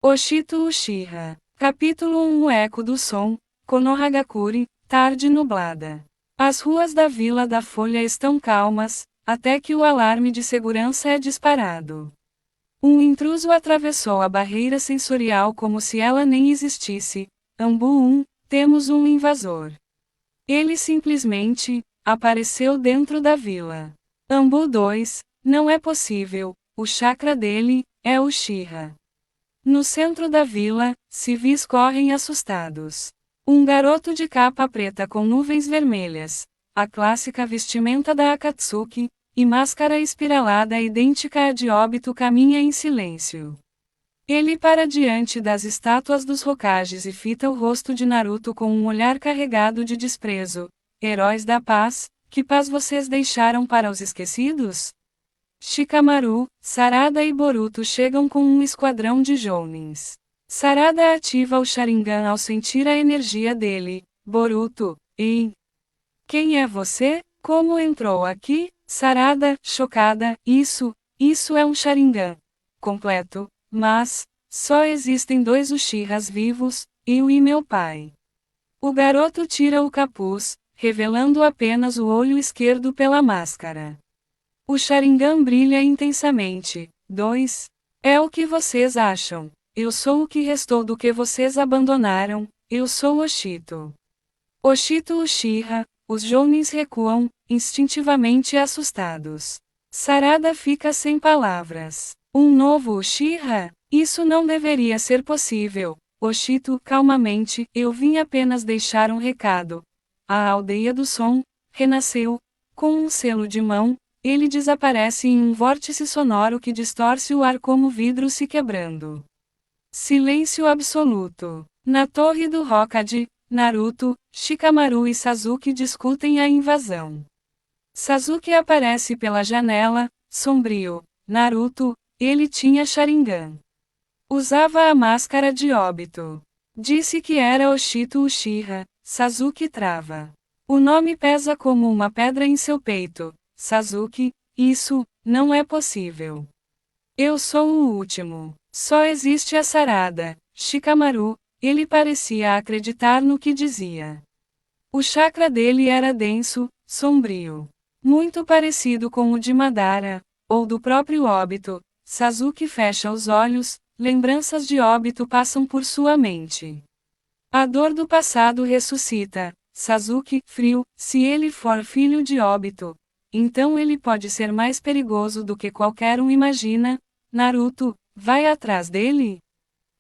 Oshito Uchiha. Capítulo 1. O eco do som, Konohagakure, tarde nublada. As ruas da Vila da Folha estão calmas, até que o alarme de segurança é disparado. Um intruso atravessou a barreira sensorial como se ela nem existisse. Ambu 1, temos um invasor. Ele simplesmente apareceu dentro da vila. Ambu 2, não é possível, o chakra dele é o Uchiha. No centro da vila, civis correm assustados. Um garoto de capa preta com nuvens vermelhas, a clássica vestimenta da Akatsuki, e máscara espiralada idêntica à de Obito caminha em silêncio. Ele para diante das estátuas dos Hokages e fita o rosto de Naruto com um olhar carregado de desprezo. Heróis da paz, que paz vocês deixaram para os esquecidos? Shikamaru, Sarada e Boruto chegam com um esquadrão de jounins. Sarada ativa o Sharingan ao sentir a energia dele. Boruto, ei! Quem é você? Como entrou aqui? Sarada, chocada, isso é um Sharingan completo, mas só existem 2 Uchihas vivos, eu e meu pai. O garoto tira o capuz, revelando apenas o olho esquerdo pela máscara. O Sharingan brilha intensamente. 2. É o que vocês acham. Eu sou o que restou do que vocês abandonaram, eu sou Oshito. Oshito Uchiha, os jounins recuam, instintivamente assustados. Sarada fica sem palavras. Um novo Uchiha? Isso não deveria ser possível. Oshito, calmamente, eu vim apenas deixar um recado. A aldeia do som renasceu. Com um selo de mão, ele desaparece em um vórtice sonoro que distorce o ar como vidro se quebrando. Silêncio absoluto. Na torre do Hokage, Naruto, Shikamaru e Sasuke discutem a invasão. Sasuke aparece pela janela, sombrio. Naruto, ele tinha Sharingan. Usava a máscara de Obito. Disse que era Oshito Uchiha. Sasuke trava. O nome pesa como uma pedra em seu peito. Sasuke, isso não é possível. Eu sou o último. Só existe a Sarada. Shikamaru, ele parecia acreditar no que dizia. O chakra dele era denso, sombrio. Muito parecido com o de Madara, ou do próprio Obito. Sasuke fecha os olhos, lembranças de Obito passam por sua mente. A dor do passado ressuscita. Sasuke, frio, se ele for filho de Obito, então ele pode ser mais perigoso do que qualquer um imagina. Naruto, vai atrás dele?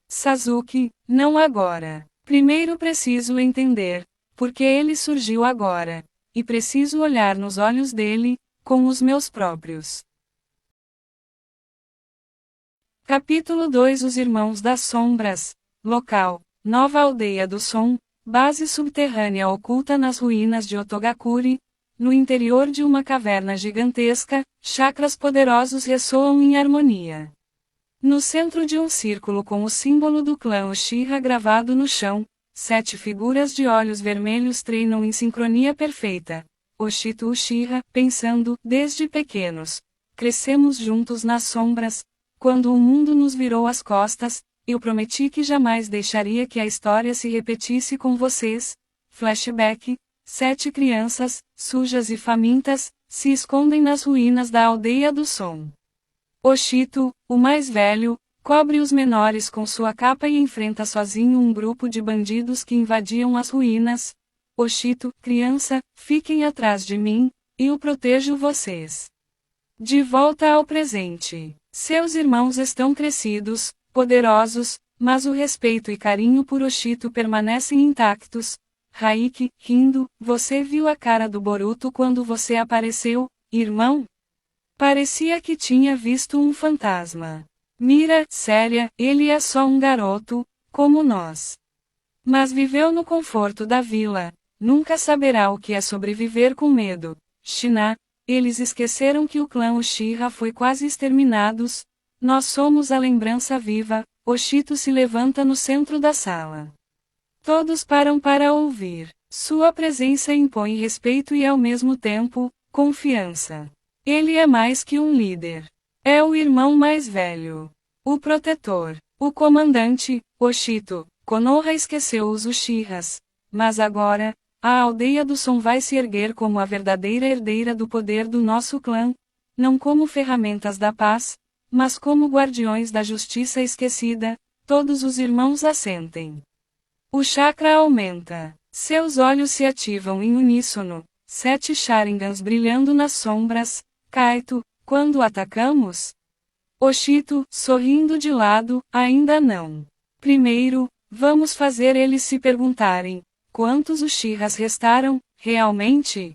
Sasuke, não agora. Primeiro preciso entender, porque ele surgiu agora, e preciso olhar nos olhos dele, com os meus próprios. Capítulo 2. Os Irmãos das Sombras. Local: Nova Aldeia do Som, base subterrânea oculta nas ruínas de Otogakure. No interior de uma caverna gigantesca, chakras poderosos ressoam em harmonia. No centro de um círculo com o símbolo do clã Uchiha gravado no chão, 7 figuras de olhos vermelhos treinam em sincronia perfeita. Oshito Uchiha, pensando, desde pequenos. Crescemos juntos nas sombras. Quando o mundo nos virou as costas, eu prometi que jamais deixaria que a história se repetisse com vocês. Flashback. 7 crianças, sujas e famintas, se escondem nas ruínas da aldeia do som. Oshito, o mais velho, cobre os menores com sua capa e enfrenta sozinho um grupo de bandidos que invadiam as ruínas. Oshito, criança, fiquem atrás de mim, eu protejo vocês. De volta ao presente. Seus irmãos estão crescidos, poderosos, mas o respeito e carinho por Oshito permanecem intactos. Raiki, rindo, você viu a cara do Boruto quando você apareceu, irmão? Parecia que tinha visto um fantasma. Mira, séria, ele é só um garoto, como nós. Mas viveu no conforto da vila, nunca saberá o que é sobreviver com medo. Shina, eles esqueceram que o clã Uchiha foi quase exterminados. Nós somos a lembrança viva. Oshito se levanta no centro da sala. Todos param para ouvir. Sua presença impõe respeito e ao mesmo tempo, confiança. Ele é mais que um líder. É o irmão mais velho. O protetor. O comandante, Oshito, Konoha esqueceu os Uchihas. Mas agora, a aldeia do som vai se erguer como a verdadeira herdeira do poder do nosso clã, não como ferramentas da paz, mas como guardiões da justiça esquecida. Todos os irmãos assentem. O chakra aumenta. Seus olhos se ativam em uníssono. 7 Sharingans brilhando nas sombras. Kaito, quando atacamos? Oshito, sorrindo de lado, ainda não. Primeiro, vamos fazer eles se perguntarem, quantos Uchihas restaram, realmente?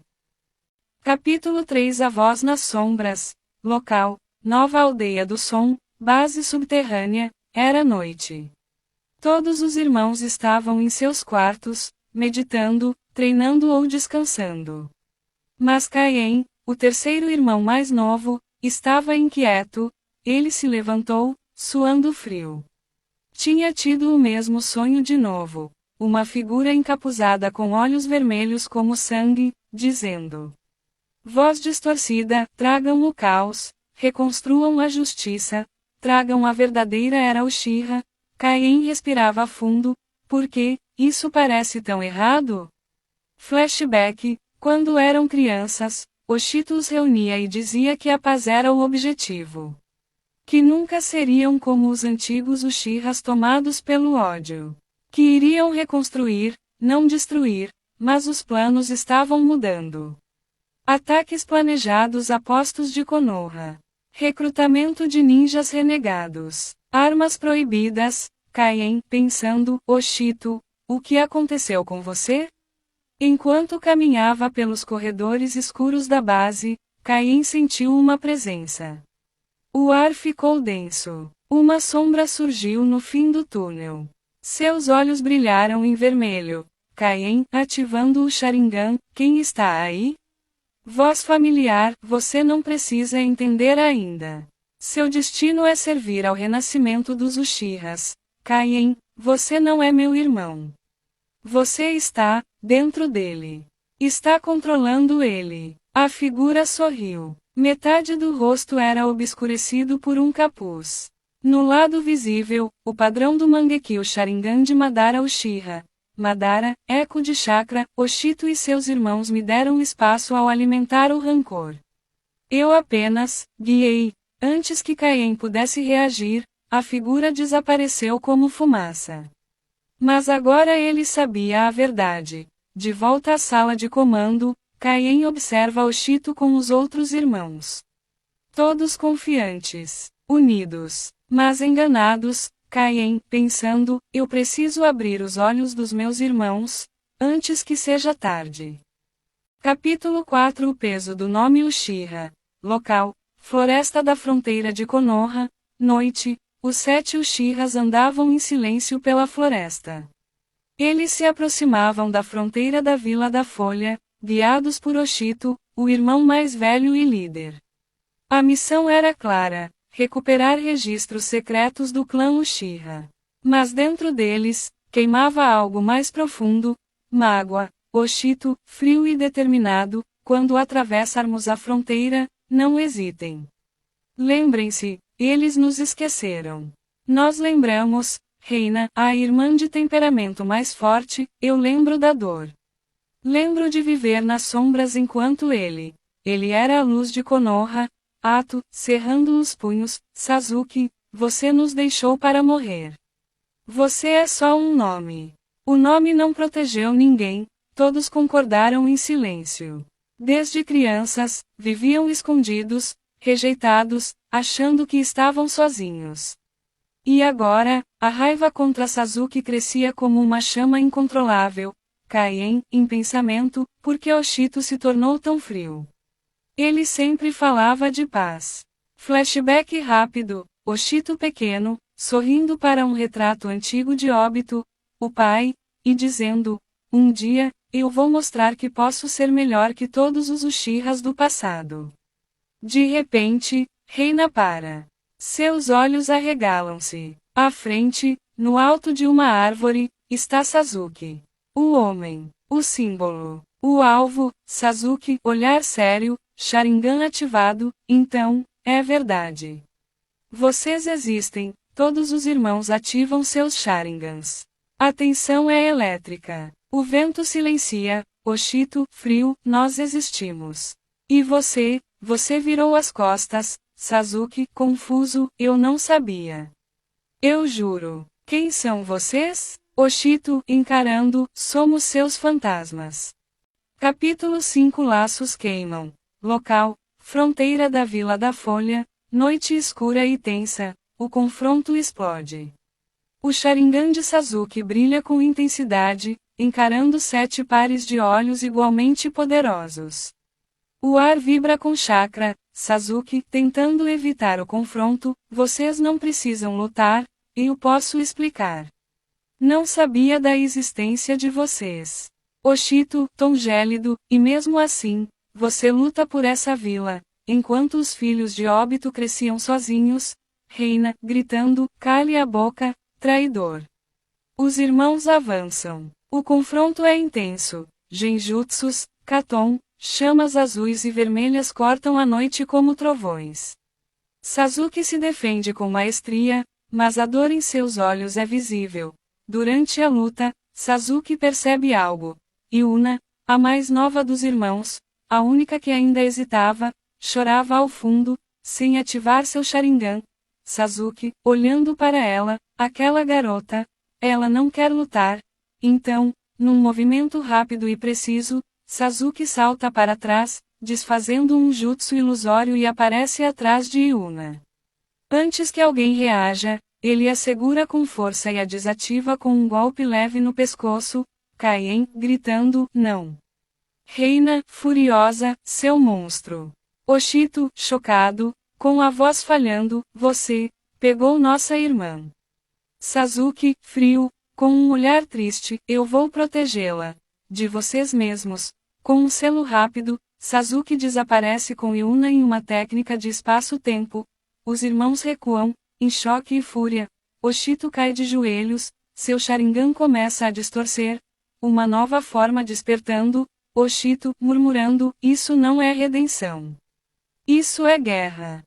Capítulo 3 A Voz nas Sombras. Local, Nova Aldeia do Som, base subterrânea. Era noite. Todos os irmãos estavam em seus quartos, meditando, treinando ou descansando. Mas Kaien, o terceiro irmão mais novo, estava inquieto. Ele se levantou, suando frio. Tinha tido o mesmo sonho de novo. Uma figura encapuzada com olhos vermelhos como sangue, dizendo: voz distorcida, tragam o caos, reconstruam a justiça, tragam a verdadeira era Uchiha. Kaien respirava fundo. Por que isso parece tão errado? Flashback. Quando eram crianças, Oshito os reunia e dizia que a paz era o objetivo. Que nunca seriam como os antigos Uchihas tomados pelo ódio. Que iriam reconstruir, não destruir, mas os planos estavam mudando. Ataques planejados a postos de Konoha. Recrutamento de ninjas renegados. Armas proibidas. Kaien, pensando, Oshito, o que aconteceu com você? Enquanto caminhava pelos corredores escuros da base, Kaien sentiu uma presença. O ar ficou denso. Uma sombra surgiu no fim do túnel. Seus olhos brilharam em vermelho. Kaien, ativando o Sharingan, quem está aí? Voz familiar, você não precisa entender ainda. Seu destino é servir ao renascimento dos Uchihas. Kaien, você não é meu irmão. Você está dentro dele. Está controlando ele. A figura sorriu. Metade do rosto era obscurecido por um capuz. No lado visível, o padrão do Mangekyo Sharingan de Madara Uchiha. Madara, eco de chakra, Oshito e seus irmãos me deram espaço ao alimentar o rancor. Eu apenas guiei. Antes que Kaien pudesse reagir, a figura desapareceu como fumaça. Mas agora ele sabia a verdade. De volta à sala de comando, Kaien observa Oshito com os outros irmãos. Todos confiantes, unidos, mas enganados. Kaien, pensando, eu preciso abrir os olhos dos meus irmãos, antes que seja tarde. Capítulo 4 O peso do nome Uchiha. Local, Floresta da Fronteira de Konoha. Noite, os 7 Uchihas andavam em silêncio pela floresta. Eles se aproximavam da fronteira da Vila da Folha, guiados por Oshito, o irmão mais velho e líder. A missão era clara: recuperar registros secretos do clã Uchiha. Mas dentro deles, queimava algo mais profundo: mágoa. Oshito, frio e determinado, quando atravessarmos a fronteira, não hesitem. Lembrem-se, eles nos esqueceram. Nós lembramos, Reina, a irmã de temperamento mais forte, eu lembro da dor. Lembro de viver nas sombras enquanto ele era a luz de Konoha. Ato, cerrando os punhos, Sasuke, você nos deixou para morrer. Você é só um nome. O nome não protegeu ninguém, todos concordaram em silêncio. Desde crianças, viviam escondidos, rejeitados, achando que estavam sozinhos. E agora, a raiva contra Sasuke crescia como uma chama incontrolável. Kaien, em pensamento, por que Oshito se tornou tão frio? Ele sempre falava de paz. Flashback rápido, Oshito pequeno, sorrindo para um retrato antigo de Obito, o pai, e dizendo, um dia, eu vou mostrar que posso ser melhor que todos os Uchihas do passado. De repente, Reina para. Seus olhos arregalam-se. À frente, no alto de uma árvore, está Sasuke. O homem, o símbolo, o alvo, Sasuke, olhar sério, Sharingan ativado, então, é verdade. Vocês existem, todos os irmãos ativam seus sharingans. A tensão é elétrica. O vento silencia. Oshito, frio, nós existimos. E você virou as costas. Sasuke, confuso, eu não sabia. Eu juro. Quem são vocês? Oshito, encarando, somos seus fantasmas. Capítulo 5 Laços queimam. Local, fronteira da Vila da Folha, noite escura e tensa, o confronto explode. O Sharingan de Sasuke brilha com intensidade, encarando 7 pares de olhos igualmente poderosos. O ar vibra com chakra. Sasuke, tentando evitar o confronto, vocês não precisam lutar, eu posso explicar. Não sabia da existência de vocês. Oshito, tom gélido, e mesmo assim, você luta por essa vila, enquanto os filhos de Obito cresciam sozinhos, Reina, gritando, cale a boca, traidor. Os irmãos avançam. O confronto é intenso. Genjutsus, Katon, chamas azuis e vermelhas cortam a noite como trovões. Sasuke se defende com maestria, mas a dor em seus olhos é visível. Durante a luta, Sasuke percebe algo. Yuna, a mais nova dos irmãos, a única que ainda hesitava, chorava ao fundo, sem ativar seu Sharingan. Sasuke, olhando para ela, aquela garota, ela não quer lutar. Então, num movimento rápido e preciso, Sasuke salta para trás, desfazendo um jutsu ilusório e aparece atrás de Yuna. Antes que alguém reaja, ele a segura com força e a desativa com um golpe leve no pescoço, Kaien, gritando, não. Reina, furiosa, seu monstro. Oshito, chocado, com a voz falhando, você, pegou nossa irmã. Sasuke, frio, com um olhar triste, eu vou protegê-la. De vocês mesmos. Com um selo rápido, Sasuke desaparece com Yuna em uma técnica de espaço-tempo. Os irmãos recuam, em choque e fúria. Oshito cai de joelhos, seu Sharingan começa a distorcer. Uma nova forma despertando, Oshito, murmurando, isso não é redenção. Isso é guerra.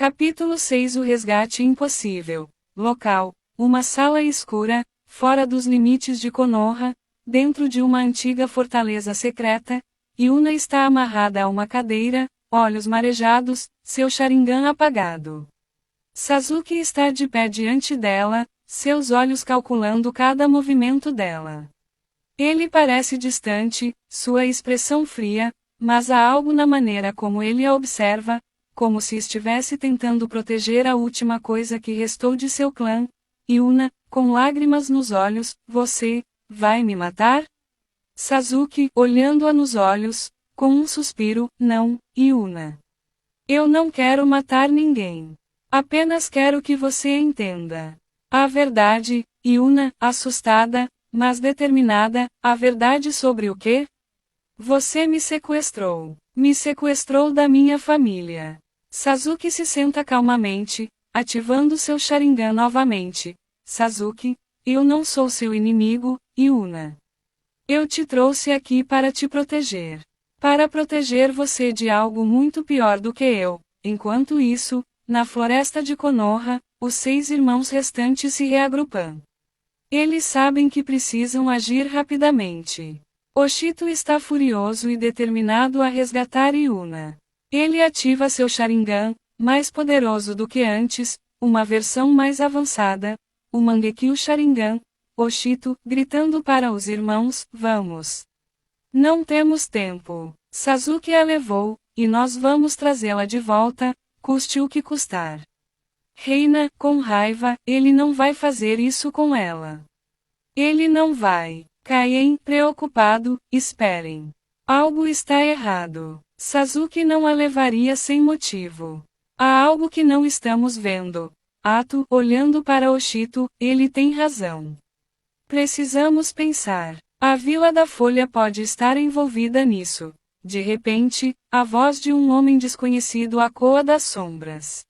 Capítulo 6 O resgate impossível. Local, uma sala escura, fora dos limites de Konoha, dentro de uma antiga fortaleza secreta, Yuna está amarrada a uma cadeira, olhos marejados, seu Sharingan apagado. Sasuke está de pé diante dela, seus olhos calculando cada movimento dela. Ele parece distante, sua expressão fria, mas há algo na maneira como ele a observa, como se estivesse tentando proteger a última coisa que restou de seu clã. Yuna, com lágrimas nos olhos, você vai me matar? Sasuke, olhando-a nos olhos, com um suspiro, não, Yuna. Eu não quero matar ninguém. Apenas quero que você entenda. A verdade, Yuna, assustada, mas determinada, a verdade sobre o quê? Você me sequestrou. Me sequestrou da minha família. Sasuke se senta calmamente, ativando seu Sharingan novamente. Sasuke, eu não sou seu inimigo, Yuna. Eu te trouxe aqui para te proteger. Para proteger você de algo muito pior do que eu. Enquanto isso, na floresta de Konoha, os 6 irmãos restantes se reagrupam. Eles sabem que precisam agir rapidamente. Oshito está furioso e determinado a resgatar Yuna. Ele ativa seu Sharingan, mais poderoso do que antes, uma versão mais avançada, o Mangekyo Sharingan. Oshito, gritando para os irmãos, vamos. Não temos tempo. Sasuke a levou, e nós vamos trazê-la de volta, custe o que custar. Reina, com raiva, ele não vai fazer isso com ela. Ele não vai. Kaien, preocupado, esperem. Algo está errado. Sasuke não a levaria sem motivo. Há algo que não estamos vendo. Ato, olhando para Oshito, ele tem razão. Precisamos pensar. A Vila da Folha pode estar envolvida nisso. De repente, a voz de um homem desconhecido ecoa das sombras.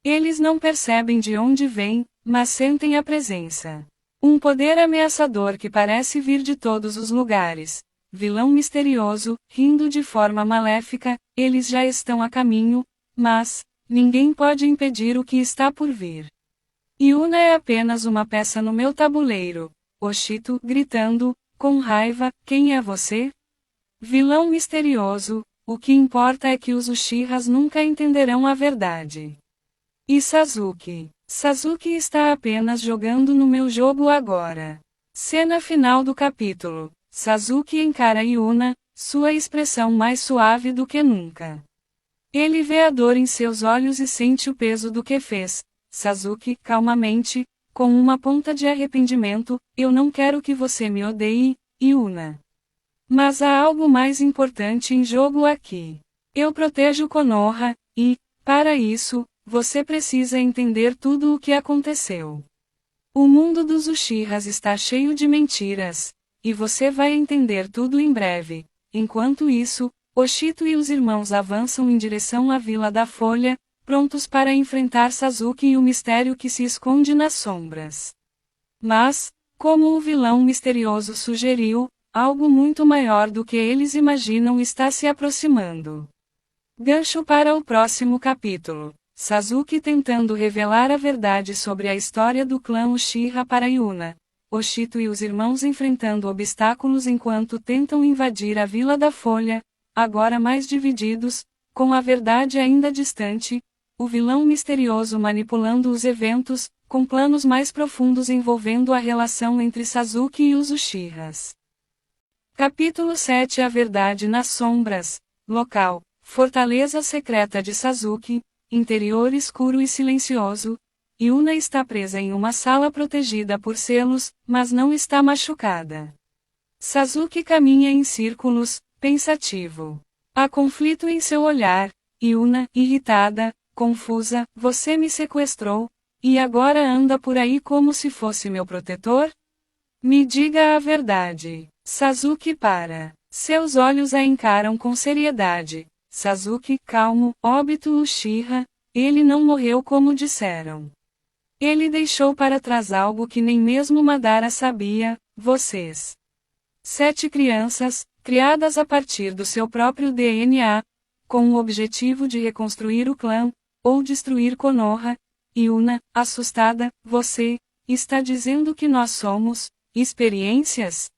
Eles não percebem de onde vem, mas sentem a presença. Um poder ameaçador que parece vir de todos os lugares. Vilão misterioso, rindo de forma maléfica, eles já estão a caminho, mas ninguém pode impedir o que está por vir. Yuna é apenas uma peça no meu tabuleiro. Oshito, gritando, com raiva, quem é você? Vilão misterioso, o que importa é que os Uchihas nunca entenderão a verdade. E Sasuke? Sasuke está apenas jogando no meu jogo agora. Cena final do capítulo. Sasuke encara Yuna, sua expressão mais suave do que nunca. Ele vê a dor em seus olhos e sente o peso do que fez. Sasuke, calmamente, com uma ponta de arrependimento, eu não quero que você me odeie, Yuna. Mas há algo mais importante em jogo aqui. Eu protejo Konoha, e, para isso, você precisa entender tudo o que aconteceu. O mundo dos Uchihas está cheio de mentiras, e você vai entender tudo em breve. Enquanto isso, Oshito e os irmãos avançam em direção à Vila da Folha, prontos para enfrentar Sasuke e o mistério que se esconde nas sombras. Mas, como o vilão misterioso sugeriu, algo muito maior do que eles imaginam está se aproximando. Gancho para o próximo capítulo. Sasuke tentando revelar a verdade sobre a história do clã Uchiha para Yuna. Oshito e os irmãos enfrentando obstáculos enquanto tentam invadir a Vila da Folha, agora mais divididos, com a verdade ainda distante, o vilão misterioso manipulando os eventos, com planos mais profundos envolvendo a relação entre Sasuke e os Uchihas. Capítulo 7 A Verdade nas Sombras. Local: Fortaleza Secreta de Sasuke, interior escuro e silencioso. Yuna está presa em uma sala protegida por selos, mas não está machucada. Sasuke caminha em círculos, pensativo. Há conflito em seu olhar. Yuna, irritada, confusa, você me sequestrou, e agora anda por aí como se fosse meu protetor? Me diga a verdade. Sasuke para. Seus olhos a encaram com seriedade. Sasuke, calmo, Obito Uchiha, ele não morreu como disseram. Ele deixou para trás algo que nem mesmo Madara sabia, vocês. 7 crianças, criadas a partir do seu próprio DNA, com o objetivo de reconstruir o clã, ou destruir Konoha. Yuna, assustada, você, está dizendo que nós somos, experiências?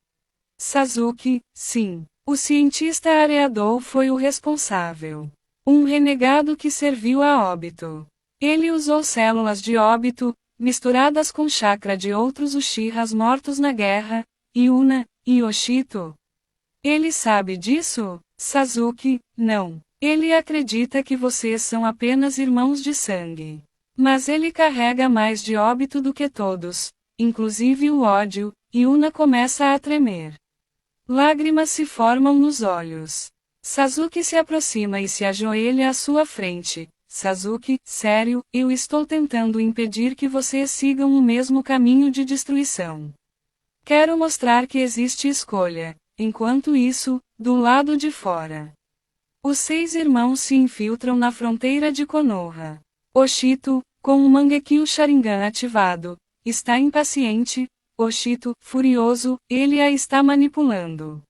Sasuke, sim. O cientista areador foi o responsável. Um renegado que serviu a Obito. Ele usou células de Obito, misturadas com chakra de outros Uchihas mortos na guerra, Yuna, e Oshito. Ele sabe disso? Sasuke, não. Ele acredita que vocês são apenas irmãos de sangue. Mas ele carrega mais de Obito do que todos, inclusive o ódio. Yuna começa a tremer. Lágrimas se formam nos olhos. Sasuke se aproxima e se ajoelha à sua frente. Sasuke, sério, eu estou tentando impedir que vocês sigam o mesmo caminho de destruição. Quero mostrar que existe escolha. Enquanto isso, do lado de fora. Os 6 irmãos se infiltram na fronteira de Konoha. Oshito, com o Mangekyo Sharingan ativado, está impaciente. Oshito, furioso, ele a está manipulando.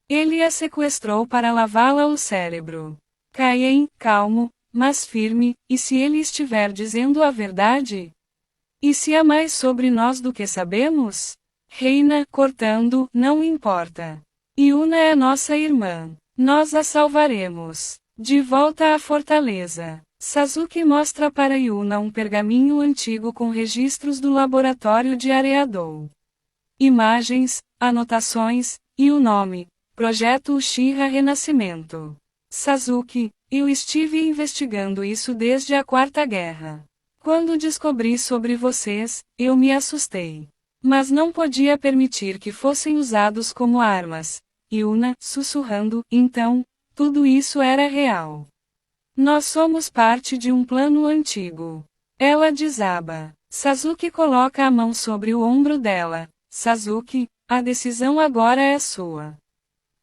Ele a sequestrou para lavá-la o cérebro. Kaien, calmo, mas firme, e se ele estiver dizendo a verdade? E se há mais sobre nós do que sabemos? Reina, cortando, não importa. Yuna é nossa irmã. Nós a salvaremos. De volta à fortaleza. Sasuke mostra para Yuna um pergaminho antigo com registros do laboratório de Areadou. Imagens, anotações, e o nome, Projeto Uchiha Renascimento. Sasuke, eu estive investigando isso desde a Quarta Guerra. Quando descobri sobre vocês, eu me assustei. Mas não podia permitir que fossem usados como armas. Yuna, sussurrando, então, tudo isso era real. Nós somos parte de um plano antigo. Ela desaba. Sasuke coloca a mão sobre o ombro dela. Sasuke, a decisão agora é sua.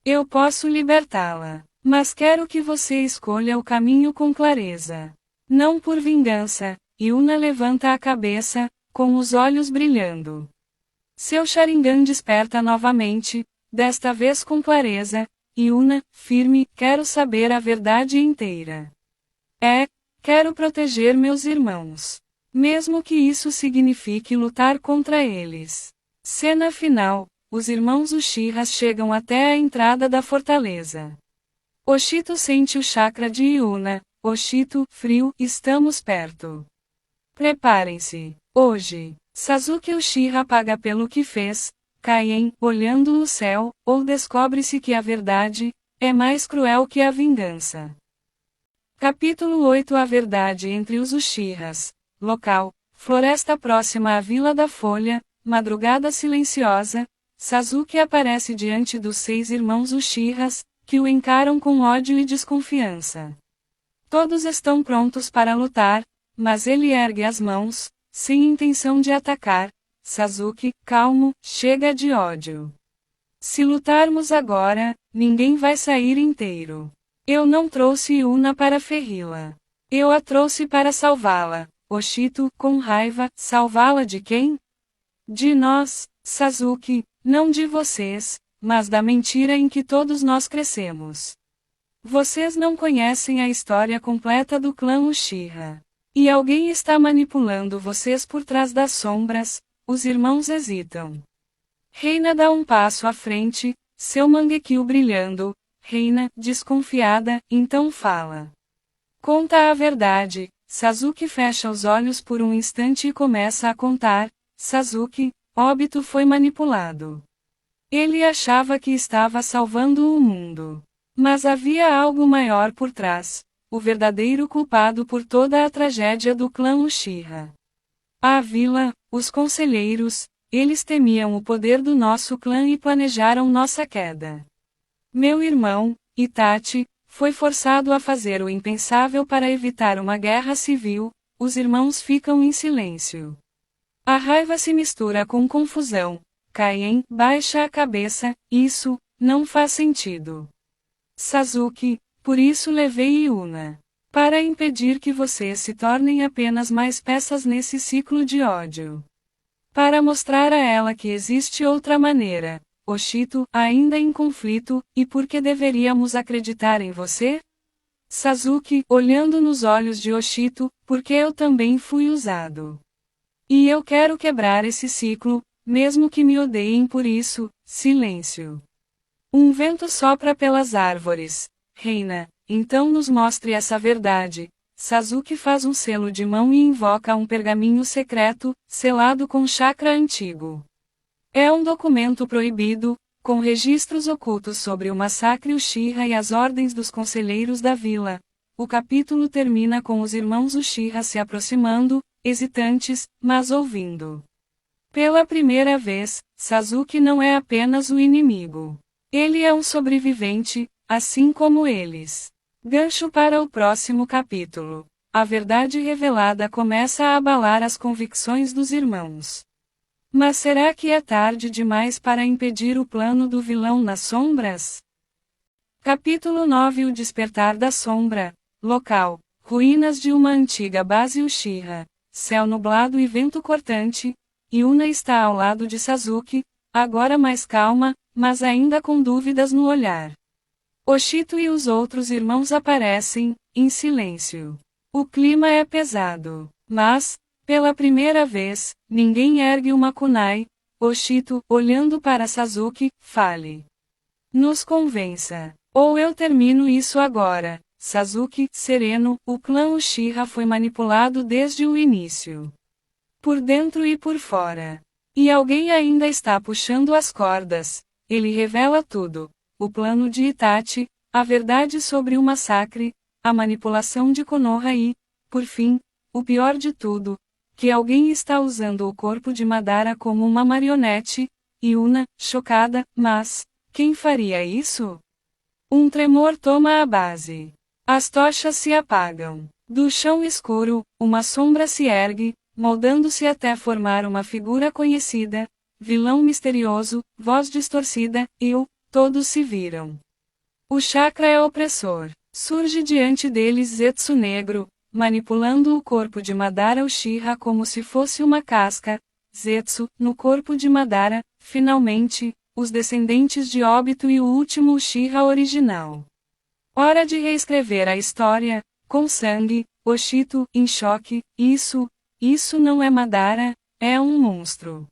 Eu posso libertá-la. Mas quero que você escolha o caminho com clareza. Não por vingança. Yuna levanta a cabeça, com os olhos brilhando. Seu Sharingan desperta novamente, desta vez com clareza. Yuna, firme, quero saber a verdade inteira. Quero proteger meus irmãos. Mesmo que isso signifique lutar contra eles. Cena final: os irmãos Uchihas chegam até a entrada da fortaleza. Oshito sente o chakra de Yuna. Oshito, frio, estamos perto. Preparem-se. Hoje, Sasuke Uchiha paga pelo que fez. Kaien, olhando o céu, ou descobre-se que a verdade é mais cruel que a vingança. Capítulo 8: A verdade entre os Uchihas. Local: floresta próxima à Vila da Folha. Madrugada silenciosa. Sasuke aparece diante dos 6 irmãos Uchihas, que o encaram com ódio e desconfiança. Todos estão prontos para lutar, mas ele ergue as mãos, sem intenção de atacar. Sasuke, calmo, chega de ódio. Se lutarmos agora, ninguém vai sair inteiro. Eu não trouxe Yuna para ferri-la. Eu a trouxe para salvá-la. Oshito, com raiva, salvá-la de quem? De nós, Sasuke, não de vocês, mas da mentira em que todos nós crescemos. Vocês não conhecem a história completa do clã Uchiha. E alguém está manipulando vocês por trás das sombras. Os irmãos hesitam. Reina dá um passo à frente, seu Mangekyou brilhando. Reina, desconfiada, então fala. Conta a verdade. Sasuke fecha os olhos por um instante e começa a contar. Sasuke, Obito foi manipulado. Ele achava que estava salvando o mundo. Mas havia algo maior por trás. O verdadeiro culpado por toda a tragédia do clã Uchiha. A vila, os conselheiros, eles temiam o poder do nosso clã e planejaram nossa queda. Meu irmão, Itachi, foi forçado a fazer o impensável para evitar uma guerra civil. Os irmãos ficam em silêncio. A raiva se mistura com confusão. Kaien baixa a cabeça. Isso não faz sentido. Sasuke, por isso levei Yuna. Para impedir que vocês se tornem apenas mais peças nesse ciclo de ódio. Para mostrar a ela que existe outra maneira. Oshito, ainda em conflito, e por que deveríamos acreditar em você? Sasuke, olhando nos olhos de Oshito, porque eu também fui usado. E eu quero quebrar esse ciclo, mesmo que me odeiem por isso. Silêncio. Um vento sopra pelas árvores. Reina, então nos mostre essa verdade. Sasuke faz um selo de mão e invoca um pergaminho secreto, selado com chakra antigo. É um documento proibido, com registros ocultos sobre o massacre Uchiha e as ordens dos conselheiros da vila. O capítulo termina com os irmãos Uchiha se aproximando, hesitantes, mas ouvindo. Pela primeira vez, Sasuke não é apenas o inimigo. Ele é um sobrevivente, assim como eles. Gancho para o próximo capítulo. A verdade revelada começa a abalar as convicções dos irmãos. Mas será que é tarde demais para impedir o plano do vilão nas sombras? Capítulo 9: O despertar da sombra. Local: ruínas de uma antiga base Uchiha. Céu nublado e vento cortante. Yuna está ao lado de Sasuke, agora mais calma, mas ainda com dúvidas no olhar. Oshito e os outros irmãos aparecem, em silêncio. O clima é pesado, mas, pela primeira vez, ninguém ergue uma kunai. Oshito, olhando para Sasuke, fale. Nos convença. Ou eu termino isso agora. Sasuke, sereno, o clã Uchiha foi manipulado desde o início. Por dentro e por fora. E alguém ainda está puxando as cordas. Ele revela tudo. O plano de Itachi, a verdade sobre o massacre, a manipulação de Konoha e, por fim, o pior de tudo, que alguém está usando o corpo de Madara como uma marionete. Yuna, chocada, mas, quem faria isso? Um tremor toma a base. As tochas se apagam. Do chão escuro, uma sombra se ergue, moldando-se até formar uma figura conhecida, vilão misterioso, voz distorcida, todos se viram. O chakra é opressor. Surge diante deles Zetsu negro, manipulando o corpo de Madara Uchiha como se fosse uma casca. Zetsu, no corpo de Madara, finalmente, os descendentes de Obito e o último Uchiha original. Hora de reescrever a história, com sangue. Oshito, em choque, isso, Isso não é Madara, é um monstro.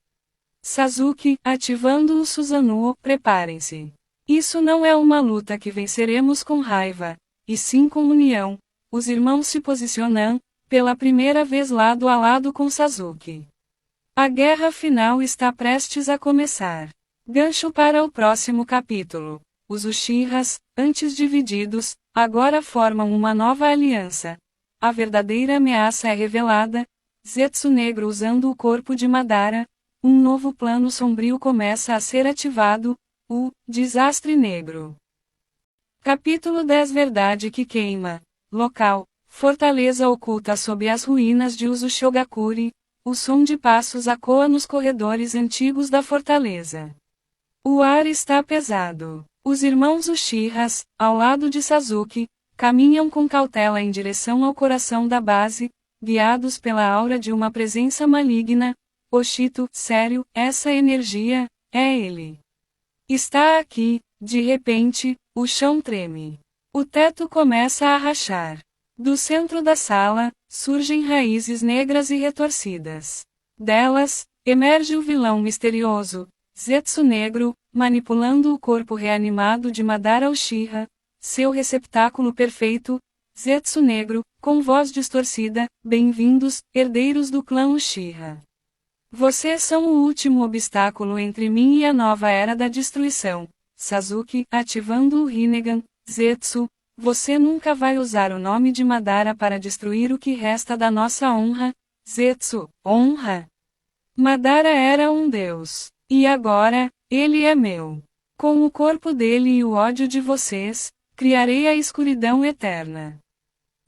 Sasuke, ativando o Susanoo, preparem-se. Isso não é uma luta que venceremos com raiva, e sim com união. Os irmãos se posicionam, pela primeira vez lado a lado com Sasuke. A guerra final está prestes a começar. Gancho para o próximo capítulo. Os Uchihas, antes divididos, agora formam uma nova aliança. A verdadeira ameaça é revelada. Zetsu Negro usando o corpo de Madara. Um novo plano sombrio começa a ser ativado, o Desastre Negro. Capítulo 10 Verdade que queima. Local: fortaleza oculta sob as ruínas de Uzushogakure. O som de passos ecoa nos corredores antigos da fortaleza. O ar está pesado. Os irmãos Uchihas, ao lado de Sasuke, caminham com cautela em direção ao coração da base, guiados pela aura de uma presença maligna. Oshito, sério, essa energia, é ele. Está aqui. De repente, o chão treme. O teto começa a rachar. Do centro da sala, surgem raízes negras e retorcidas. Delas, emerge o vilão misterioso, Zetsu Negro, manipulando o corpo reanimado de Madara Uchiha, seu receptáculo perfeito. Zetsu Negro, com voz distorcida, bem-vindos, herdeiros do clã Uchiha. Vocês são o último obstáculo entre mim e a nova era da destruição. Sasuke, ativando o Rinnegan. Zetsu, você nunca vai usar o nome de Madara para destruir o que resta da nossa honra. Zetsu, honra? Madara era um deus. E agora, ele é meu. Com o corpo dele e o ódio de vocês, criarei a escuridão eterna.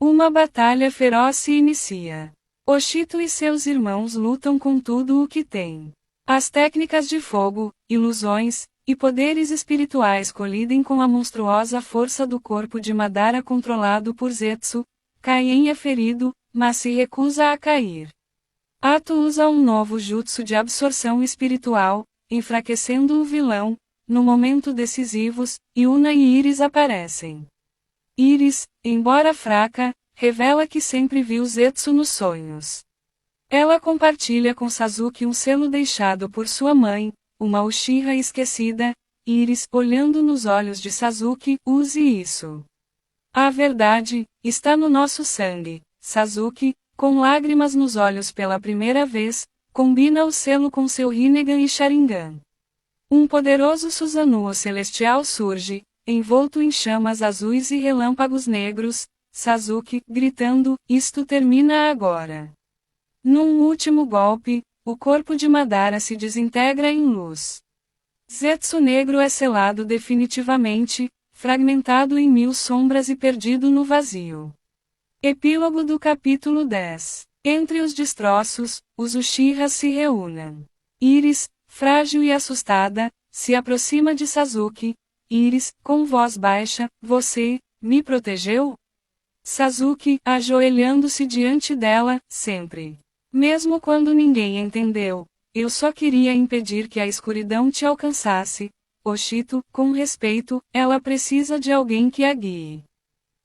Uma batalha feroz se inicia. Oshito e seus irmãos lutam com tudo o que têm. As técnicas de fogo, ilusões e poderes espirituais colidem com a monstruosa força do corpo de Madara controlado por Zetsu. Kaien é ferido, mas se recusa a cair. Ato usa um novo jutsu de absorção espiritual, enfraquecendo o vilão. No momento decisivos, Yuna e Iris aparecem. Iris, embora fraca, revela que sempre viu Zetsu nos sonhos. Ela compartilha com Sasuke um selo deixado por sua mãe, uma Uchiha esquecida. Iris, olhando nos olhos de Sasuke, use isso. A verdade está no nosso sangue. Sasuke, com lágrimas nos olhos pela primeira vez, combina o selo com seu Rinnegan e Sharingan. Um poderoso Susanoo celestial surge, envolto em chamas azuis e relâmpagos negros. Sasuke, gritando, isto termina agora. Num último golpe, o corpo de Madara se desintegra em luz. Zetsu Negro é selado definitivamente, fragmentado em mil sombras e perdido no vazio. Epílogo do capítulo 10. Entre os destroços, os Uchihas se reúnem. Iris, frágil e assustada, se aproxima de Sasuke. Iris, com voz baixa, você me protegeu? Sasuke, ajoelhando-se diante dela, sempre. Mesmo quando ninguém entendeu, eu só queria impedir que a escuridão te alcançasse. Oshito, com respeito, ela precisa de alguém que a guie.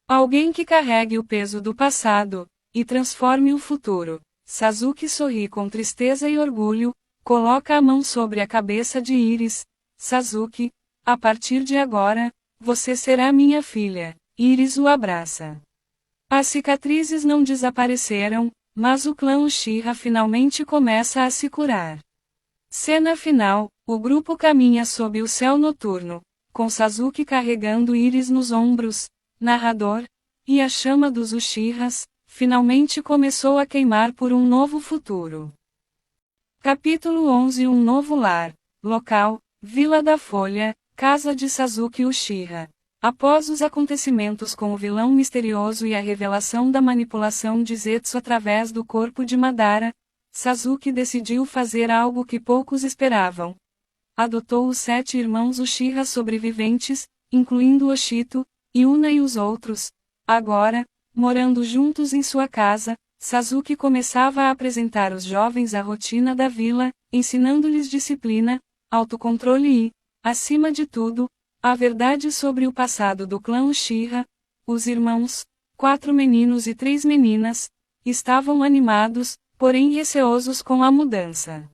Alguém que carregue o peso do passado, e transforme o futuro. Sasuke sorri com tristeza e orgulho, coloca a mão sobre a cabeça de Iris. Sasuke, a partir de agora, você será minha filha. Iris o abraça. As cicatrizes não desapareceram, mas o clã Uchiha finalmente começa a se curar. Cena final, o grupo caminha sob o céu noturno, com Sasuke carregando Iris nos ombros. Narrador, e a chama dos Uchihas, finalmente começou a queimar por um novo futuro. Capítulo 11 Um novo lar. Local, Vila da Folha, casa de Sasuke Uchiha. Após os acontecimentos com o vilão misterioso e a revelação da manipulação de Zetsu através do corpo de Madara, Sasuke decidiu fazer algo que poucos esperavam. Adotou os 7 irmãos Uchiha sobreviventes, incluindo Oshito, Yuna e os outros. Agora, morando juntos em sua casa, Sasuke começava a apresentar os jovens a rotina da vila, ensinando-lhes disciplina, autocontrole e, acima de tudo, a verdade sobre o passado do clã Uchiha. Os irmãos, 4 meninos e 3 meninas, estavam animados, porém receosos com a mudança.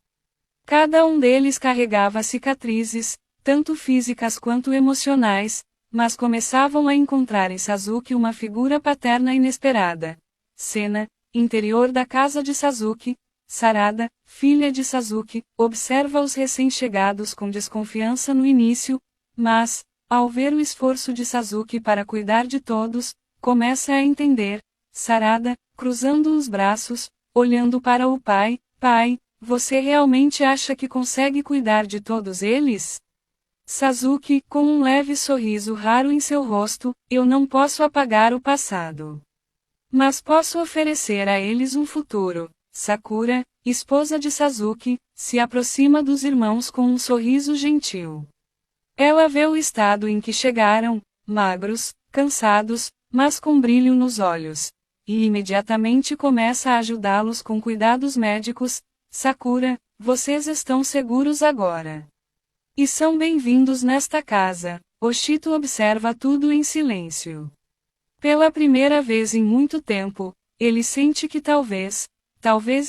Cada um deles carregava cicatrizes, tanto físicas quanto emocionais, mas começavam a encontrar em Sasuke uma figura paterna inesperada. Cena: interior da casa de Sasuke. Sarada, filha de Sasuke, observa os recém-chegados com desconfiança no início, mas, ao ver o esforço de Sasuke para cuidar de todos, começa a entender. Sarada, cruzando os braços, olhando para o pai: pai, você realmente acha que consegue cuidar de todos eles? Sasuke, com um leve sorriso raro em seu rosto: eu não posso apagar o passado. Mas posso oferecer a eles um futuro. Sakura, esposa de Sasuke, se aproxima dos irmãos com um sorriso gentil. Ela vê o estado em que chegaram, magros, cansados, mas com brilho nos olhos, e imediatamente começa a ajudá-los com cuidados médicos. Sakura, vocês estão seguros agora. E são bem-vindos nesta casa. Oshito observa tudo em silêncio. Pela primeira vez em muito tempo, ele sente que talvez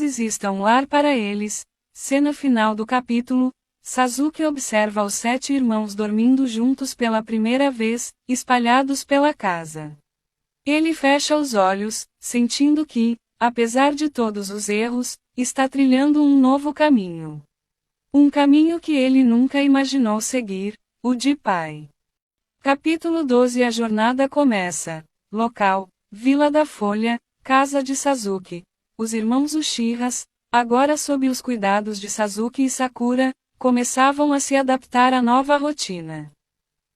exista um lar para eles. Cena final do capítulo. Sasuke observa os 7 irmãos dormindo juntos pela primeira vez, espalhados pela casa. Ele fecha os olhos, sentindo que, apesar de todos os erros, está trilhando um novo caminho. Um caminho que ele nunca imaginou seguir, o de pai. Capítulo 12. A jornada começa. Local: Vila da Folha, casa de Sasuke. Os irmãos Uchihas, agora sob os cuidados de Sasuke e Sakura, começavam a se adaptar à nova rotina.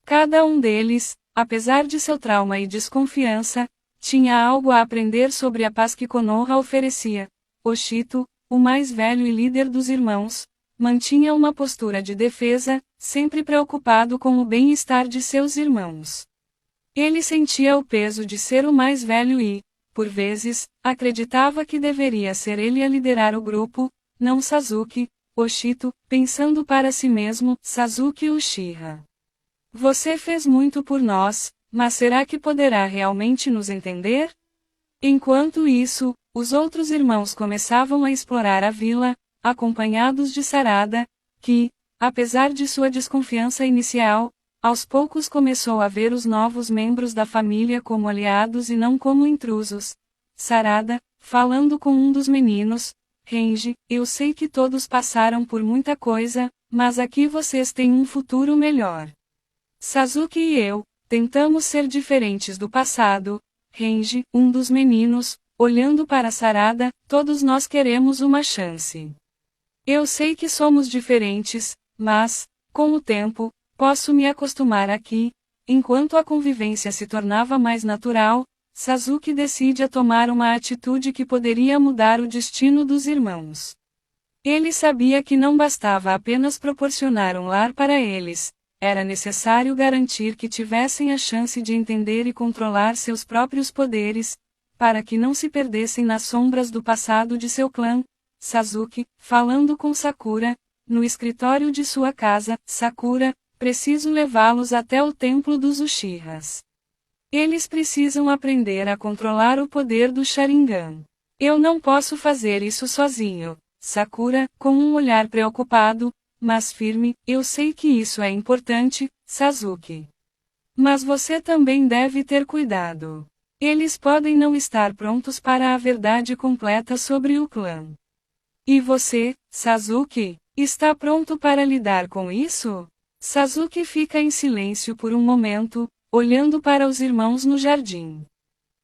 Cada um deles, apesar de seu trauma e desconfiança, tinha algo a aprender sobre a paz que Konoha oferecia. Oshito, o mais velho e líder dos irmãos, mantinha uma postura de defesa, sempre preocupado com o bem-estar de seus irmãos. Ele sentia o peso de ser o mais velho e, por vezes, acreditava que deveria ser ele a liderar o grupo, não Sasuke. Oshito, pensando para si mesmo: Sasuke Uchiha. Você fez muito por nós, mas será que poderá realmente nos entender? Enquanto isso, os outros irmãos começavam a explorar a vila, acompanhados de Sarada, que, apesar de sua desconfiança inicial, aos poucos começou a ver os novos membros da família como aliados e não como intrusos. Sarada, falando com um dos meninos: Renji, eu sei que todos passaram por muita coisa, mas aqui vocês têm um futuro melhor. Sasuke e eu tentamos ser diferentes do passado. Renji, um dos meninos, olhando para Sarada: todos nós queremos uma chance. Eu sei que somos diferentes, mas, com o tempo, posso me acostumar aqui. Enquanto a convivência se tornava mais natural, Sasuke decide a tomar uma atitude que poderia mudar o destino dos irmãos. Ele sabia que não bastava apenas proporcionar um lar para eles, era necessário garantir que tivessem a chance de entender e controlar seus próprios poderes, para que não se perdessem nas sombras do passado de seu clã. Sasuke, falando com Sakura, no escritório de sua casa: Sakura, preciso levá-los até o templo dos Uchihas. Eles precisam aprender a controlar o poder do Sharingan. Eu não posso fazer isso sozinho. Sakura, com um olhar preocupado, mas firme: eu sei que isso é importante, Sasuke. Mas você também deve ter cuidado. Eles podem não estar prontos para a verdade completa sobre o clã. E você, Sasuke, está pronto para lidar com isso? Sasuke fica em silêncio por um momento, olhando para os irmãos no jardim.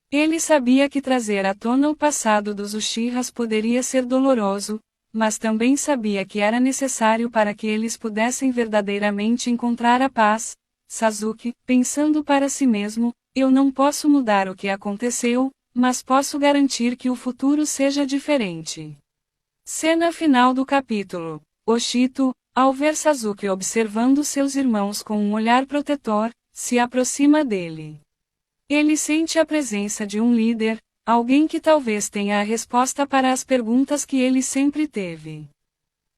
Ele sabia que trazer à tona o passado dos Uchihas poderia ser doloroso, mas também sabia que era necessário para que eles pudessem verdadeiramente encontrar a paz. Sasuke, pensando para si mesmo: eu não posso mudar o que aconteceu, mas posso garantir que o futuro seja diferente. Cena final do capítulo. Oshito, ao ver Sasuke observando seus irmãos com um olhar protetor, se aproxima dele. Ele sente a presença de um líder, alguém que talvez tenha a resposta para as perguntas que ele sempre teve.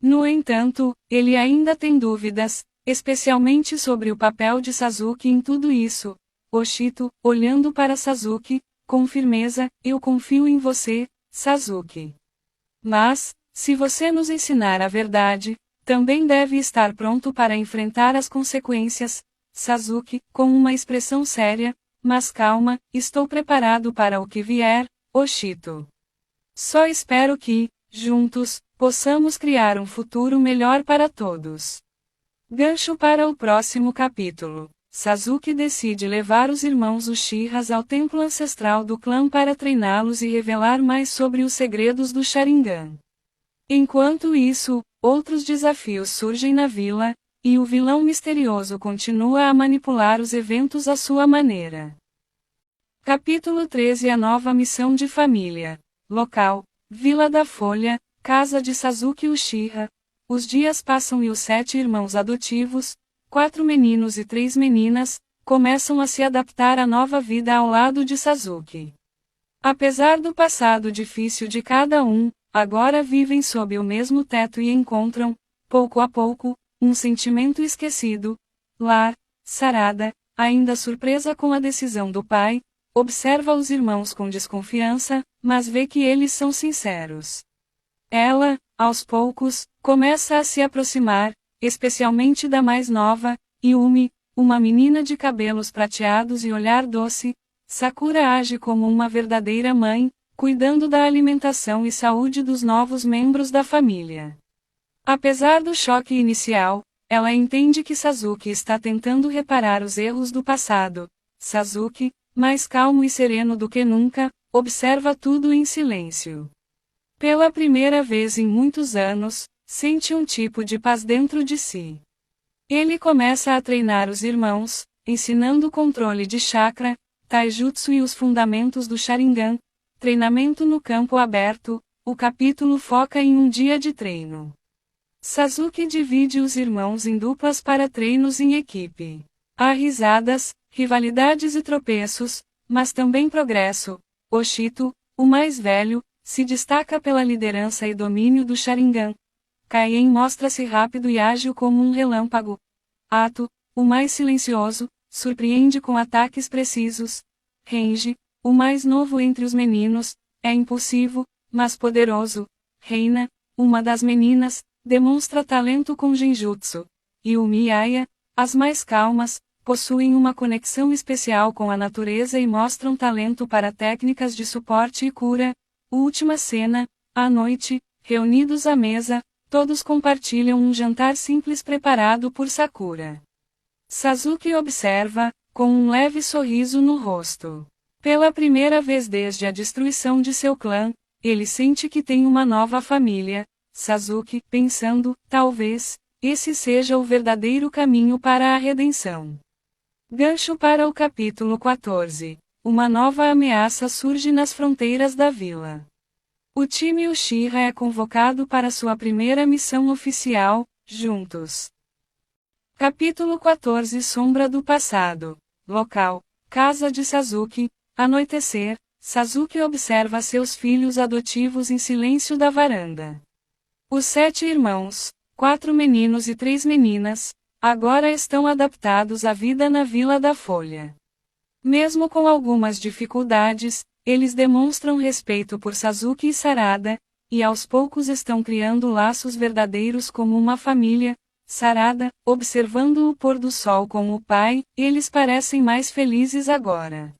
No entanto, ele ainda tem dúvidas, especialmente sobre o papel de Sasuke em tudo isso. Oshito, olhando para Sasuke, com firmeza: eu confio em você, Sasuke. Mas, se você nos ensinar a verdade, também deve estar pronto para enfrentar as consequências. Sasuke, com uma expressão séria, mas calma, estou preparado para o que vier, Oshito. Só espero que, juntos, possamos criar um futuro melhor para todos. Gancho para o próximo capítulo. Sasuke decide levar os irmãos Uchihas ao templo ancestral do clã para treiná-los e revelar mais sobre os segredos do Sharingan. Enquanto isso, outros desafios surgem na vila, e o vilão misterioso continua a manipular os eventos à sua maneira. Capítulo 13 A nova missão de família. Local: Vila da Folha, casa de Sasuke Uchiha. Os dias passam e os 7 irmãos adotivos, 4 meninos e 3 meninas, começam a se adaptar à nova vida ao lado de Sasuke. Apesar do passado difícil de cada um, agora vivem sob o mesmo teto e encontram, pouco a pouco, um sentimento esquecido. Lar, Sarada, ainda surpresa com a decisão do pai, observa os irmãos com desconfiança, mas vê que eles são sinceros. Ela, aos poucos, começa a se aproximar, especialmente da mais nova, Yumi, uma menina de cabelos prateados e olhar doce. Sakura age como uma verdadeira mãe, cuidando da alimentação e saúde dos novos membros da família. Apesar do choque inicial, ela entende que Sasuke está tentando reparar os erros do passado. Sasuke, mais calmo e sereno do que nunca, observa tudo em silêncio. Pela primeira vez em muitos anos, sente um tipo de paz dentro de si. Ele começa a treinar os irmãos, ensinando o controle de chakra, taijutsu e os fundamentos do Sharingan. Treinamento no campo aberto. O capítulo foca em um dia de treino. Sasuke divide os irmãos em duplas para treinos em equipe. Há risadas, rivalidades e tropeços, mas também progresso. Oshito, o mais velho, se destaca pela liderança e domínio do Sharingan. Kaien mostra-se rápido e ágil como um relâmpago. Ato, o mais silencioso, surpreende com ataques precisos. Renji, o mais novo entre os meninos, é impulsivo, mas poderoso. Reina, uma das meninas, demonstra talento com genjutsu. Yumi e Aya, as mais calmas, possuem uma conexão especial com a natureza e mostram talento para técnicas de suporte e cura. Última cena, à noite, reunidos à mesa, todos compartilham um jantar simples preparado por Sakura. Sasuke observa, com um leve sorriso no rosto. Pela primeira vez desde a destruição de seu clã, ele sente que tem uma nova família. Sasuke, pensando, talvez, esse seja o verdadeiro caminho para a redenção. Gancho para o capítulo 14. Uma nova ameaça surge nas fronteiras da vila. O time Uchiha é convocado para sua primeira missão oficial, juntos. Capítulo 14 Sombra do passado. Local: casa de Sasuke. Anoitecer, Sasuke observa seus filhos adotivos em silêncio da varanda. Os 7 irmãos, 4 meninos e 3 meninas, agora estão adaptados à vida na Vila da Folha. Mesmo com algumas dificuldades, eles demonstram respeito por Sasuke e Sarada, e aos poucos estão criando laços verdadeiros como uma família. Sarada, observando o pôr do sol com o pai, eles parecem mais felizes agora.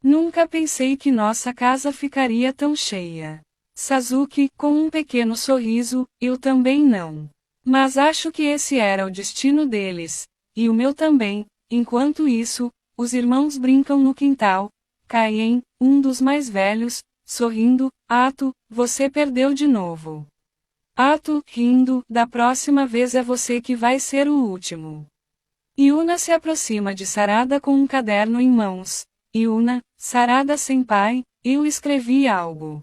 Nunca pensei que nossa casa ficaria tão cheia. Sasuke, com um pequeno sorriso, eu também não. Mas acho que esse era o destino deles, e o meu também. Enquanto isso, os irmãos brincam no quintal. Kaien, um dos mais velhos, sorrindo, Ato, você perdeu de novo. Ato, rindo, da próxima vez é você que vai ser o último. Yuna se aproxima de Sarada com um caderno em mãos. Yuna, Sarada senpai, eu escrevi algo.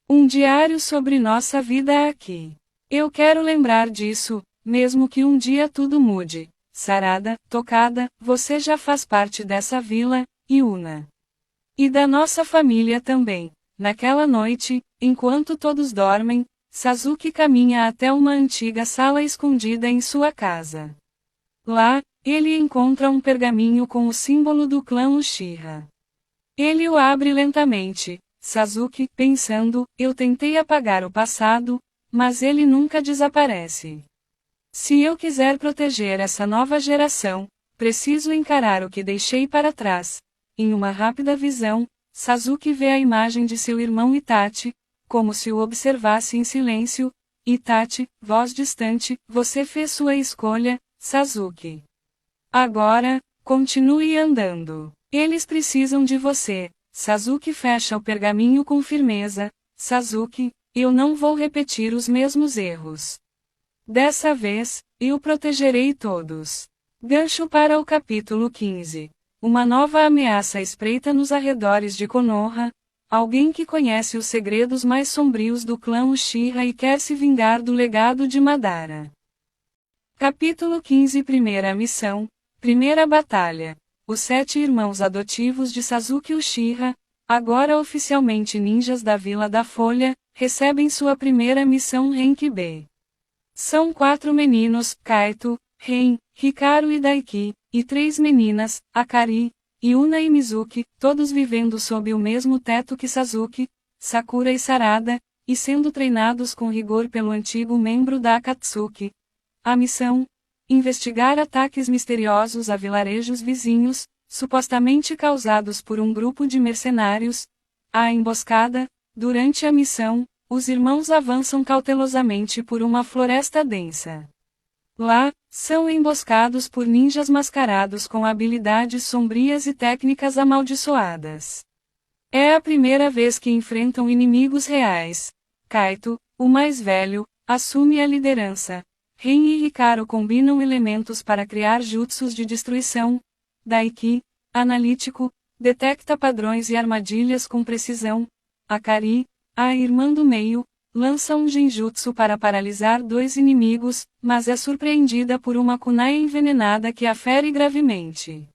Um diário sobre nossa vida aqui. Eu quero lembrar disso, mesmo que um dia tudo mude. Sarada, tocada, você já faz parte dessa vila, Yuna. E da nossa família também. Naquela noite, enquanto todos dormem, Sasuke caminha até uma antiga sala escondida em sua casa. Lá, ele encontra um pergaminho com o símbolo do clã Uchiha. Ele o abre lentamente. Sasuke, pensando, eu tentei apagar o passado, mas ele nunca desaparece. Se eu quiser proteger essa nova geração, preciso encarar o que deixei para trás. Em uma rápida visão, Sasuke vê a imagem de seu irmão Itachi, como se o observasse em silêncio. Itachi, voz distante, você fez sua escolha, Sasuke. Agora, continue andando. Eles precisam de você. Sasuke fecha o pergaminho com firmeza. Sasuke, eu não vou repetir os mesmos erros. Dessa vez, eu protegerei todos. Gancho para o capítulo 15. Uma nova ameaça espreita nos arredores de Konoha. Alguém que conhece os segredos mais sombrios do clã Uchiha e quer se vingar do legado de Madara. Capítulo 15. Primeira missão. Primeira batalha. Os 7 irmãos adotivos de Sasuke Uchiha, agora oficialmente ninjas da Vila da Folha, recebem sua primeira missão Rank B. São 4 meninos, Kaito, Ren, Hikaru e Daiki, e 3 meninas, Akari, Yuna e Mizuki, todos vivendo sob o mesmo teto que Sasuke, Sakura e Sarada, e sendo treinados com rigor pelo antigo membro da Akatsuki. A missão: investigar ataques misteriosos a vilarejos vizinhos, supostamente causados por um grupo de mercenários. A emboscada: durante a missão, os irmãos avançam cautelosamente por uma floresta densa. Lá, são emboscados por ninjas mascarados com habilidades sombrias e técnicas amaldiçoadas. É a primeira vez que enfrentam inimigos reais. Kaito, o mais velho, assume a liderança. Ren e Hikaru combinam elementos para criar jutsus de destruição. Daiki, analítico, detecta padrões e armadilhas com precisão. Akari, a irmã do meio, lança um genjutsu para paralisar 2 inimigos, mas é surpreendida por uma kunai envenenada que a fere gravemente.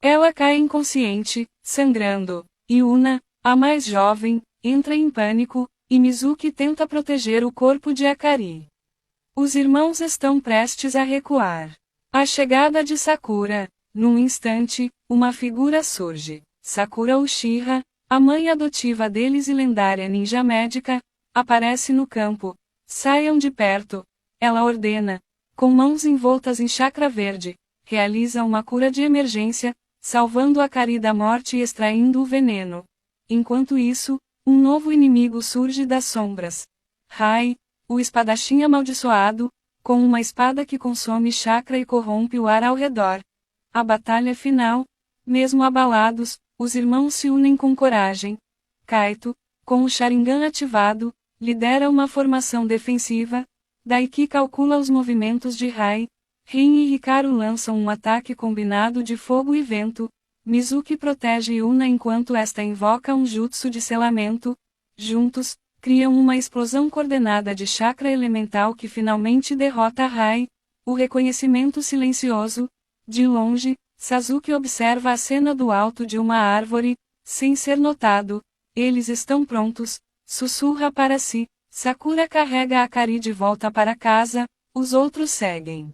Ela cai inconsciente, sangrando. Yuna, a mais jovem, entra em pânico, e Mizuki tenta proteger o corpo de Akari. Os irmãos estão prestes a recuar. A chegada de Sakura. Num instante, uma figura surge. Sakura Uchiha, a mãe adotiva deles e lendária ninja médica, aparece no campo. Saiam de perto. Ela ordena. Com mãos envoltas em chakra verde, realiza uma cura de emergência, salvando Akari da morte e extraindo o veneno. Enquanto isso, um novo inimigo surge das sombras. Rai, o espadachim amaldiçoado, com uma espada que consome chakra e corrompe o ar ao redor. A batalha final. Mesmo abalados, os irmãos se unem com coragem. Kaito, com o Sharingan ativado, lidera uma formação defensiva. Daiki calcula os movimentos de Rai. Rin e Hikaru lançam um ataque combinado de fogo e vento. Mizuki protege Yuna enquanto esta invoca um jutsu de selamento. Juntos, criam uma explosão coordenada de chakra elemental que finalmente derrota Rai. O reconhecimento silencioso. De longe, Sasuke observa a cena do alto de uma árvore, sem ser notado. Eles estão prontos, sussurra para si. Sakura carrega Akari de volta para casa, os outros seguem.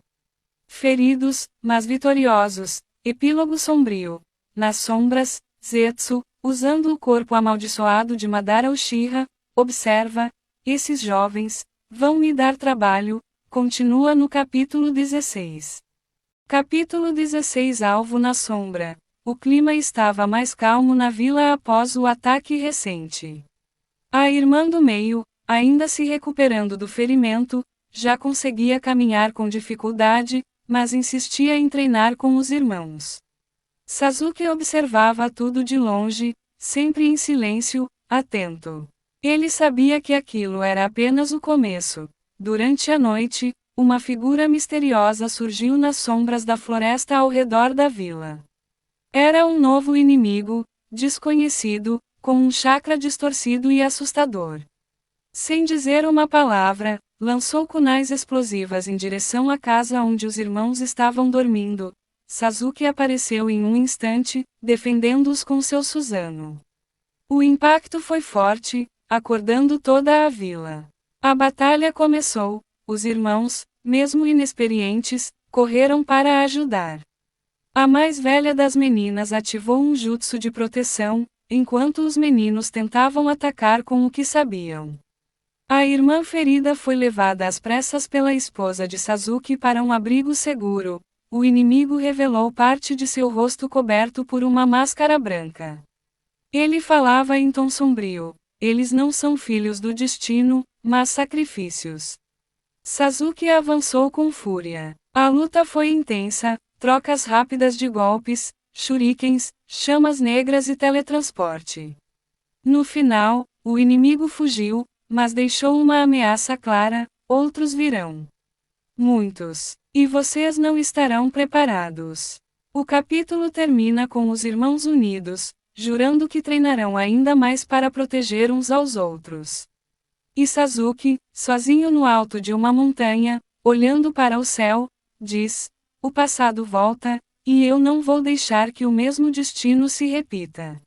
Feridos, mas vitoriosos. Epílogo sombrio. Nas sombras, Zetsu, usando o corpo amaldiçoado de Madara Uchiha, observa: esses jovens vão me dar trabalho. Continua no capítulo 16. Capítulo 16. Alvo na sombra. O clima estava mais calmo na vila após o ataque recente. A irmã do meio, ainda se recuperando do ferimento, já conseguia caminhar com dificuldade, mas insistia em treinar com os irmãos. Sasuke observava tudo de longe, sempre em silêncio, atento. Ele sabia que aquilo era apenas o começo. Durante a noite, uma figura misteriosa surgiu nas sombras da floresta ao redor da vila. Era um novo inimigo, desconhecido, com um chakra distorcido e assustador. Sem dizer uma palavra, lançou kunais explosivas em direção à casa onde os irmãos estavam dormindo. Sasuke apareceu em um instante, defendendo-os com seu Susanoo. O impacto foi forte, acordando toda a vila. A batalha começou. Os irmãos, mesmo inexperientes, correram para ajudar. A mais velha das meninas ativou um jutsu de proteção, enquanto os meninos tentavam atacar com o que sabiam. A irmã ferida foi levada às pressas pela esposa de Sasuke para um abrigo seguro. O inimigo revelou parte de seu rosto coberto por uma máscara branca. Ele falava em tom sombrio: eles não são filhos do destino, mas sacrifícios. Sasuke avançou com fúria. A luta foi intensa, trocas rápidas de golpes, shurikens, chamas negras e teletransporte. No final, o inimigo fugiu, mas deixou uma ameaça clara: outros virão. Muitos. E vocês não estarão preparados. O capítulo termina com os irmãos unidos, jurando que treinarão ainda mais para proteger uns aos outros. E Sasuke, sozinho no alto de uma montanha, olhando para o céu, diz: o passado volta, e eu não vou deixar que o mesmo destino se repita.